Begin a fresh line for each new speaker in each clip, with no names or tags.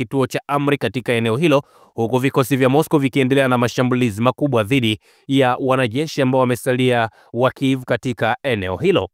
kituo cha amri katika eneo hilo, huku vikosi vya Moscow vikiendelea na mashambulizi makubwa dhidi ya wanajeshi ambao wamesalia wa Kiev katika eneo hilo.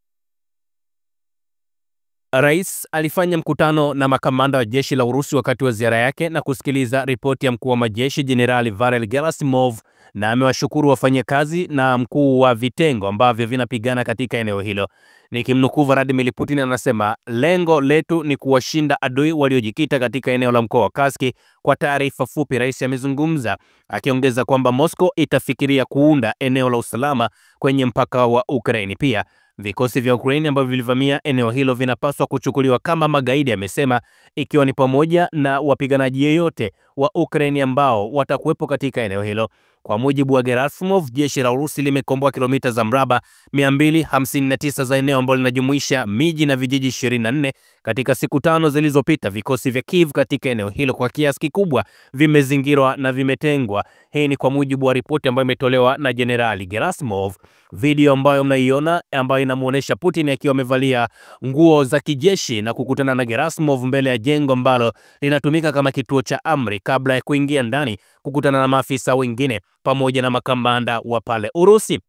Rais alifanya mkutano na makamanda wa jeshi la Urusi wakati wa ziara yake na kusikiliza ripoti ya mkuu wa majeshi Jenerali Valery Gerasimov, na amewashukuru wafanyakazi na mkuu wa vitengo ambavyo vinapigana katika eneo hilo. Nikimnukuu, Vladimir Putin anasema, lengo letu ni kuwashinda adui waliojikita katika eneo la mkoa wa Kursk. Kwa taarifa fupi, rais amezungumza akiongeza kwamba Moscow itafikiria kuunda eneo la usalama kwenye mpaka wa Ukraine. Pia vikosi vya Ukraine ambavyo vilivamia eneo hilo vinapaswa kuchukuliwa kama magaidi, amesema, ikiwa ni pamoja na wapiganaji yeyote wa Ukraine ambao watakuwepo katika eneo hilo. Kwa mujibu wa Gerasimov, jeshi la Urusi limekomboa kilomita za mraba 259 za eneo ambalo linajumuisha miji na vijiji 24 katika siku 5 zilizopita. Vikosi vya Kiev katika eneo hilo kwa kiasi kikubwa vimezingirwa na vimetengwa. Hii ni kwa mujibu wa ripoti ambayo imetolewa na Jenerali Gerasimov. Video ambayo mnaiona ambayo inamuonesha Putin akiwa amevalia nguo za kijeshi na kukutana na Gerasimov mbele ya jengo ambalo linatumika kama kituo cha amri kabla ya kuingia ndani kukutana na maafisa wengine pamoja na makamanda wa pale Urusi.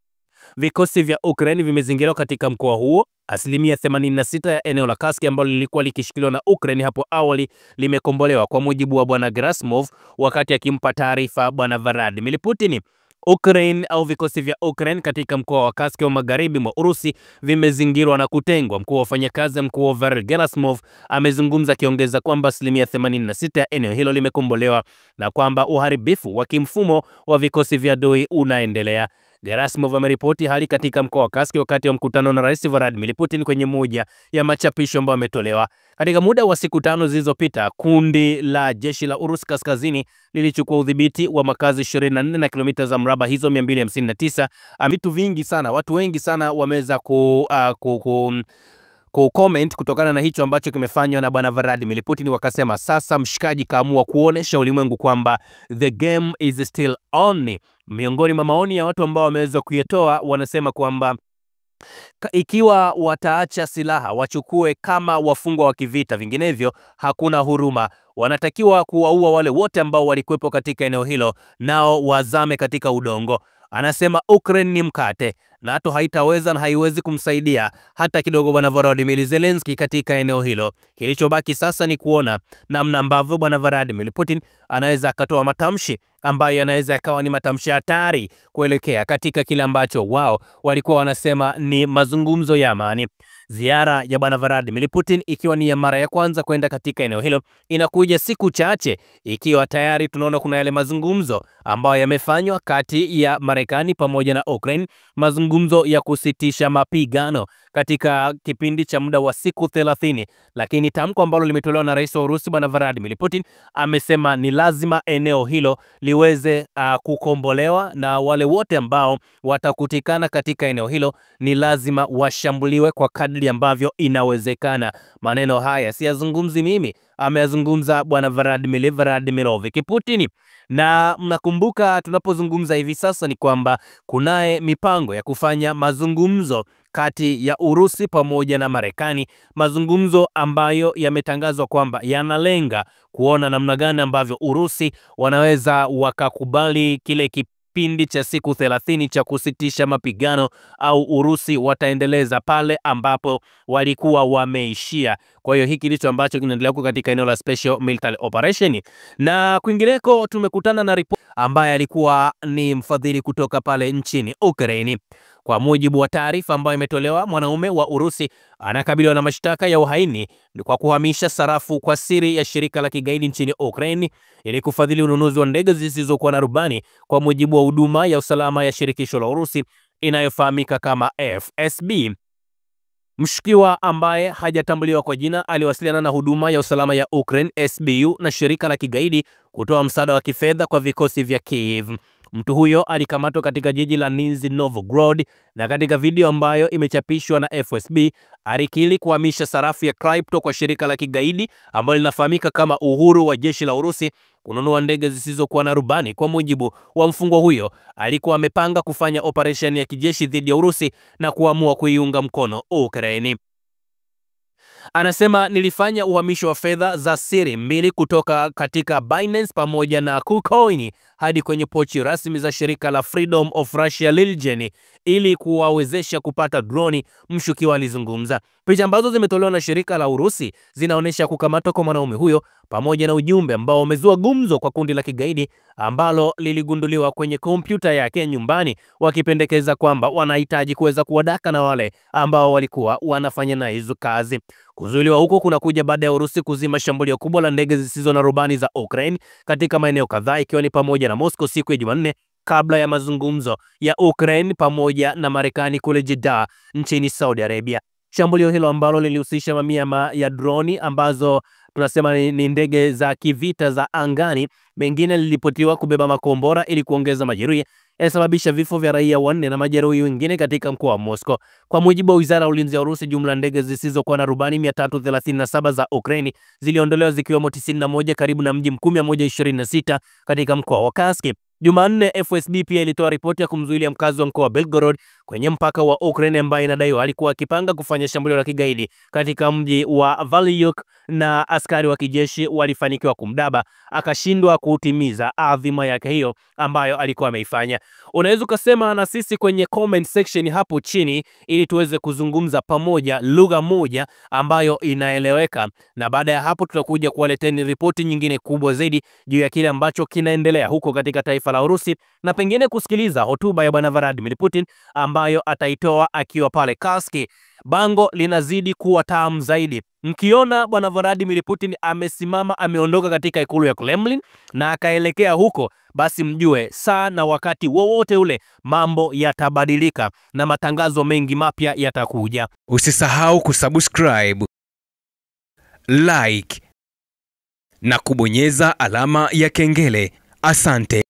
Vikosi vya Ukraine vimezingirwa katika mkoa huo. Asilimia 86 ya eneo la Kursk ambalo lilikuwa likishikiliwa na Ukraine hapo awali limekombolewa, kwa mujibu wa bwana Gerasimov wakati akimpa taarifa bwana Vladimir Putin. Ukraine au vikosi vya Ukraine katika mkoa wa Kursk wa magharibi mwa Urusi vimezingirwa na kutengwa. Mkuu wa wafanyakazi mkuu wa Valery Gerasimov amezungumza akiongeza kwamba asilimia 86 ya eneo hilo limekombolewa na kwamba uharibifu wa kimfumo wa vikosi vya adui unaendelea. Gerasimov ameripoti hali katika mkoa wa Kursk wakati wa mkutano na Rais Vladimir Putin kwenye moja ya machapisho ambayo ametolewa. Katika muda wa siku 5 zilizopita, kundi la jeshi la Urusi kaskazini lilichukua udhibiti wa makazi 24 na kilomita za mraba hizo 259. Vitu vingi sana, watu wengi sana wameweza comment kutokana na hicho ambacho kimefanywa na bwana Vladimir Putin. Wakasema sasa mshikaji kaamua kuonesha ulimwengu kwamba the game is still on. Miongoni mwa maoni ya watu ambao wameweza kuyatoa, wanasema kwamba ikiwa wataacha silaha wachukue kama wafungwa wa kivita, vinginevyo hakuna huruma. Wanatakiwa kuwaua wale wote ambao walikuwepo katika eneo hilo, nao wazame katika udongo. Anasema Ukraine ni mkate, NATO haitaweza na haiwezi kumsaidia hata kidogo bwana Volodymyr Zelensky katika eneo hilo. Kilichobaki sasa ni kuona namna ambavyo bwana Vladimir Putin anaweza akatoa matamshi ambayo yanaweza yakawa ni matamshi hatari kuelekea katika kile ambacho wao walikuwa wanasema ni mazungumzo ya amani. Ziara ya bwana Vladimir Putin ikiwa ni ya mara ya kwanza kwenda katika eneo hilo, inakuja siku chache ikiwa tayari tunaona kuna yale mazungumzo ambayo yamefanywa kati ya Marekani pamoja na Ukraine, mazungumzo ya kusitisha mapigano katika kipindi cha muda wa siku 30. Lakini tamko ambalo limetolewa na rais wa Urusi bwana Vladimir Putin, amesema ni lazima eneo hilo liweze kukombolewa na wale wote ambao watakutikana katika eneo hilo ni lazima washambuliwe kwa kadri ambavyo inawezekana. Maneno haya siyazungumzi mimi, ameyazungumza bwana Vladimirovich Putin. Na mnakumbuka tunapozungumza hivi sasa ni kwamba kunaye mipango ya kufanya mazungumzo kati ya Urusi pamoja na Marekani, mazungumzo ambayo yametangazwa kwamba yanalenga kuona namna gani ambavyo Urusi wanaweza wakakubali kile kipindi cha siku 30 cha kusitisha mapigano, au Urusi wataendeleza pale ambapo walikuwa wameishia. Kwa hiyo hiki ndicho ambacho kinaendelea katika eneo la Special Military Operation. Na kwingineko tumekutana na ripoti ambaye alikuwa ni mfadhili kutoka pale nchini Ukraine. Kwa mujibu wa taarifa ambayo imetolewa, mwanaume wa Urusi anakabiliwa na mashtaka ya uhaini kwa kuhamisha sarafu kwa siri ya shirika la kigaidi nchini Ukraine ili kufadhili ununuzi wa ndege zisizokuwa na rubani, kwa mujibu wa huduma ya usalama ya shirikisho la Urusi inayofahamika kama FSB. Mshukiwa ambaye hajatambuliwa kwa jina aliwasiliana na huduma ya usalama ya Ukraine SBU na shirika la kigaidi kutoa msaada wa kifedha kwa vikosi vya Kiev. Mtu huyo alikamatwa katika jiji la Nizhny Novgorod, na katika video ambayo imechapishwa na FSB alikiri kuhamisha sarafu ya crypto kwa shirika la kigaidi ambalo linafahamika kama Uhuru wa jeshi la Urusi kununua ndege zisizokuwa na rubani. Kwa mujibu wa mfungwa huyo, alikuwa amepanga kufanya operesheni ya kijeshi dhidi ya Urusi na kuamua kuiunga mkono Ukraine. Anasema nilifanya uhamisho wa fedha za siri 2 kutoka katika Binance pamoja na KuCoin hadi kwenye pochi rasmi za shirika la Freedom of Russia Legion ili kuwawezesha kupata droni, mshukiwa alizungumza. Picha ambazo zimetolewa na shirika la Urusi zinaonyesha kukamatwa kwa mwanaume huyo pamoja na ujumbe ambao umezua gumzo kwa kundi la kigaidi ambalo liligunduliwa kwenye kompyuta yake nyumbani, wakipendekeza kwamba wanahitaji kuweza kuwadaka na wale ambao walikuwa wanafanya na hizo kazi. Kuzuiliwa huko kunakuja baada ya Urusi kuzima shambulio kubwa la ndege zisizo na rubani za Ukraine katika maeneo kadhaa ikiwa ni pamoja na Moscow siku ya Jumanne kabla ya mazungumzo ya Ukraine pamoja na Marekani kule Jeddah nchini Saudi Arabia. Shambulio hilo ambalo lilihusisha mamia ya droni ambazo tunasema ni ndege za kivita za angani, mengine lilipotiwa kubeba makombora ili kuongeza majeruhi, yalisababisha vifo vya raia 4 na majeruhi wengine katika mkoa wa Moscow. Kwa mujibu wa Wizara ya Ulinzi ya Urusi, jumla ndege zisizokuwa na rubani 337 za Ukraine ziliondolewa zikiwemo 91 karibu na mji mkuu 126 katika mkoa wa Kursk. Jumanne, FSB pia ilitoa ripoti ya kumzuilia mkazi wa mkoa wa Belgorod kwenye mpaka wa Ukraine ambaye inadaiwa alikuwa akipanga kufanya shambulio la kigaidi katika mji wa Valyuk, na askari wa kijeshi walifanikiwa kumdaba, akashindwa kutimiza adhima yake hiyo ambayo alikuwa ameifanya. Unaweza kusema na sisi kwenye comment section hapo chini ili tuweze kuzungumza pamoja lugha moja ambayo inaeleweka, na baada ya hapo tutakuja kuwaleteni ripoti nyingine kubwa zaidi juu ya kile ambacho kinaendelea huko katika taifa la Urusi, na pengine kusikiliza hotuba ya bwana Vladimir Putin ambayo ataitoa akiwa pale Kursk. Bango linazidi kuwa tamu zaidi. Mkiona bwana Vladimir Putin amesimama ameondoka katika ikulu ya Kremlin na akaelekea huko, basi mjue saa na wakati wowote ule mambo yatabadilika na matangazo mengi mapya yatakuja.
Usisahau kusubscribe, like na kubonyeza alama ya kengele. Asante.